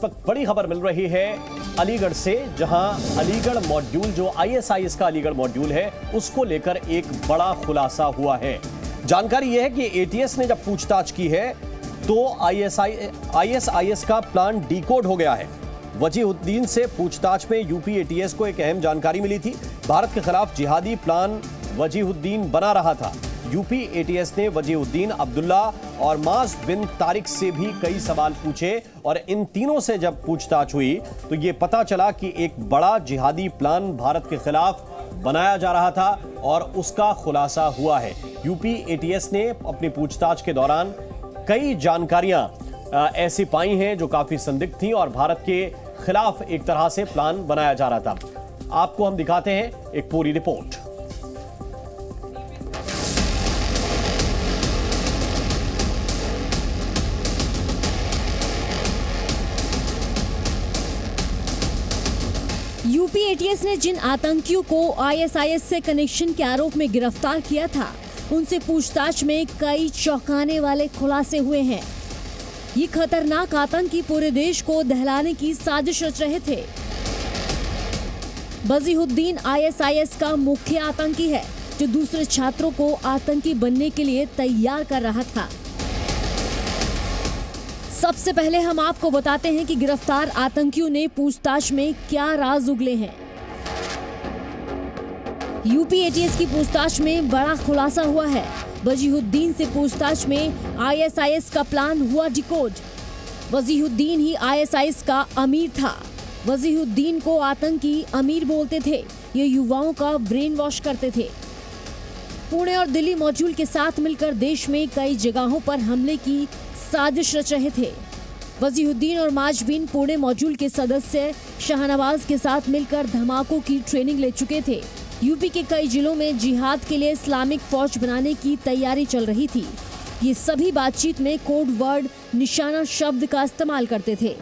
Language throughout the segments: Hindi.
वक्त बड़ी खबर मिल रही है अलीगढ़ से, जहां अलीगढ़ मॉड्यूल जो आईएसआईएस का अलीगढ़ मॉड्यूल है उसको लेकर एक बड़ा खुलासा हुआ है। जानकारी यह है कि एटीएस ने जब पूछताछ की है तो आईएसआईएस का प्लान डीकोड हो गया है। वजीहुद्दीन से पूछताछ में यूपी एटीएस को एक अहम जानकारी मिली थी। भारत के खिलाफ जिहादी प्लान वजीहुद्दीन बना रहा था। यूपी एटीएस ने वजीहुद्दीन, अब्दुल्ला और माज बिन तारिक से भी कई सवाल पूछे और इन तीनों से जब पूछताछ हुई तो ये पता चला कि एक बड़ा जिहादी प्लान भारत के खिलाफ बनाया जा रहा था और उसका खुलासा हुआ है। यूपी एटीएस ने अपनी पूछताछ के दौरान कई जानकारियां ऐसी पाई हैं जो काफी संदिग्ध थी और भारत के खिलाफ एक तरह से प्लान बनाया जा रहा था। आपको हम दिखाते हैं एक पूरी रिपोर्ट। यूपी एटीएस ने जिन आतंकियों को आईएसआईएस से कनेक्शन के आरोप में गिरफ्तार किया था, उनसे पूछताछ में कई चौंकाने वाले खुलासे हुए हैं। ये खतरनाक आतंकी पूरे देश को दहलाने की साजिश रच रहे थे। वजीहुद्दीन आईएसआईएस का मुख्य आतंकी है जो दूसरे छात्रों को आतंकी बनने के लिए तैयार कर रहा था। सबसे पहले हम आपको बताते हैं कि गिरफ्तार आतंकियों ने पूछताछ में क्या राज उगले हैं। यूपी एटीएस की पूछताछ में बड़ा खुलासा हुआ है। वजीहुद्दीन से पूछताछ में आईएसआईएस का प्लान हुआ डिकोड। वजीहुद्दीन ही आईएसआईएस का अमीर था। वजीहुद्दीन को आतंकी अमीर बोलते थे। ये युवाओं का ब्रेन वॉश करते थे। पुणे और दिल्ली मॉड्यूल के साथ मिलकर देश में कई जगहों पर हमले की साजिश रच रहे थे। वजीहुद्दीन और माजबिन पुणे मॉड्यूल के सदस्य शाहनवाज के साथ मिलकर धमाकों की ट्रेनिंग ले चुके थे। यूपी के कई जिलों में जिहाद के लिए इस्लामिक फौज बनाने की तैयारी चल रही थी। ये सभी बातचीत में कोड वर्ड निशाना शब्द का इस्तेमाल करते थे।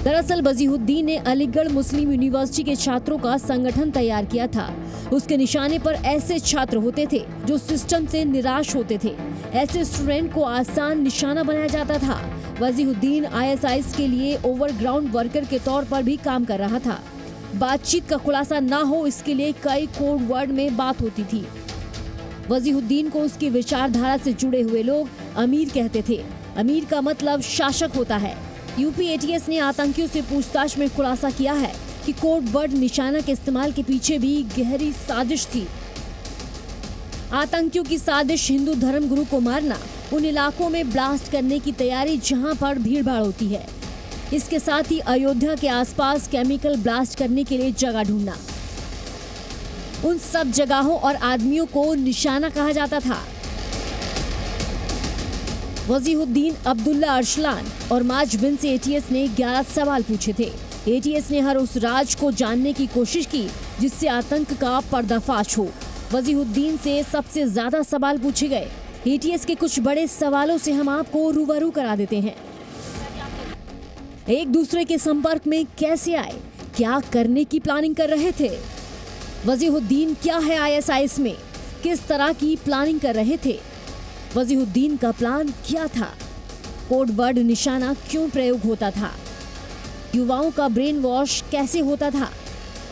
दरअसल वजीहुद्दीन ने अलीगढ़ मुस्लिम यूनिवर्सिटी के छात्रों का संगठन तैयार किया था। उसके निशाने पर ऐसे छात्र होते थे जो सिस्टम से निराश होते थे। ऐसे स्टूडेंट को आसान निशाना बनाया जाता था। वजीहुद्दीन आईएसआईएस के लिए ओवरग्राउंड वर्कर के तौर पर भी काम कर रहा था। बातचीत का खुलासा ना हो इसके लिए कई कोड वर्ड में बात होती थी। वजीहुद्दीन को उसकी विचारधारा से जुड़े हुए लोग अमीर कहते थे। अमीर का मतलब शासक होता है। यूपी एटीएस ने आतंकियों से पूछताछ में खुलासा किया है कि कोड वर्ड निशाना के इस्तेमाल के पीछे भी गहरी साजिश थी। आतंकियों की साजिश हिंदू धर्म गुरु को मारना, उन इलाकों में ब्लास्ट करने की तैयारी जहां पर भीड़ भाड़ होती है। इसके साथ ही अयोध्या के आसपास केमिकल ब्लास्ट करने के लिए जगह ढूंढना। उन सब जगहों और आदमियों को निशाना कहा जाता था। वजीहुद्दीन, अब्दुल्ला अरसलान और माजबिन से एटीएस ने 11 सवाल पूछे थे। एटीएस ने हर उस राज को जानने की कोशिश की जिससे आतंक का पर्दाफाश हो। वजीहुद्दीन से सबसे ज्यादा सवाल पूछे गए। एटीएस के कुछ बड़े सवालों से हम आपको रूबरू करा देते हैं। एक दूसरे के संपर्क में कैसे आए? क्या करने की प्लानिंग कर रहे थे? वजीहुद्दीन क्या है आईएसआईएस में? किस तरह की प्लानिंग कर रहे थे? वजीहुद्दीन का प्लान क्या था? कोड वर्ड निशाना क्यों प्रयोग होता था? युवाओं का ब्रेन वॉश कैसे होता था?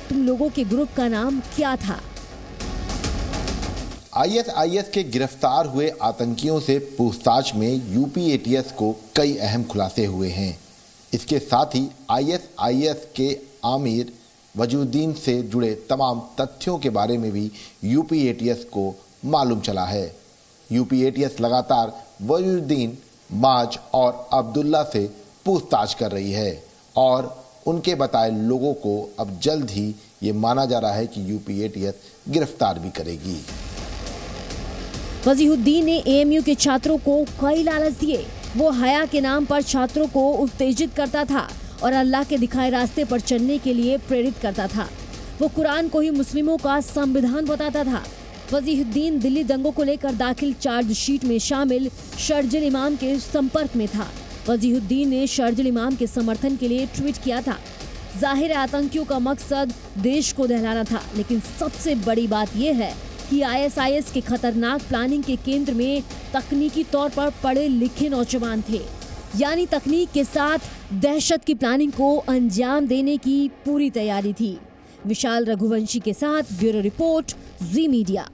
तुम लोगों के ग्रुप का नाम क्या था? आईएसआईएस के गिरफ्तार हुए आतंकियों से पूछताछ में यूपी एटीएस को कई अहम खुलासे हुए हैं। इसके साथ ही आईएसआईएस के आमिर वजीहुद्दीन से जुड़े तमाम तथ्यों के बारे में भी यूपी एटीएस को मालूम चला है। यूपी एटीएस लगातार वजीहुद्दीन, माज और अब्दुल्ला से पूछताछ कर रही है और उनके बताए लोगों को अब जल्द ही ये माना जा रहा है कि यूपी एटीएस गिरफ्तार भी करेगी। वजीहुद्दीन ने एएमयू के छात्रों को कई लालच दिए। वो हया के नाम पर छात्रों को उत्तेजित करता था और अल्लाह के दिखाए रास्ते पर चलने के लिए प्रेरित करता था। वो कुरान को ही मुस्लिमों का संविधान बताता था। वजीहुद्दीन दिल्ली दंगों को लेकर दाखिल चार्जशीट में शामिल शर्जिल इमाम के संपर्क में था। वजीहुद्दीन ने शर्जिल इमाम के समर्थन के लिए ट्वीट किया था। जाहिर आतंकियों का मकसद देश को दहलाना था, लेकिन सबसे बड़ी बात यह है कि आईएसआईएस के खतरनाक प्लानिंग के केंद्र में तकनीकी तौर पर पढ़े लिखे नौजवान थे। यानी तकनीक के साथ दहशत की प्लानिंग को अंजाम देने की पूरी तैयारी थी। विशाल रघुवंशी के साथ ब्यूरो रिपोर्ट, जी मीडिया।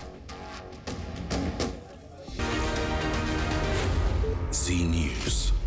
जी न्यूज़।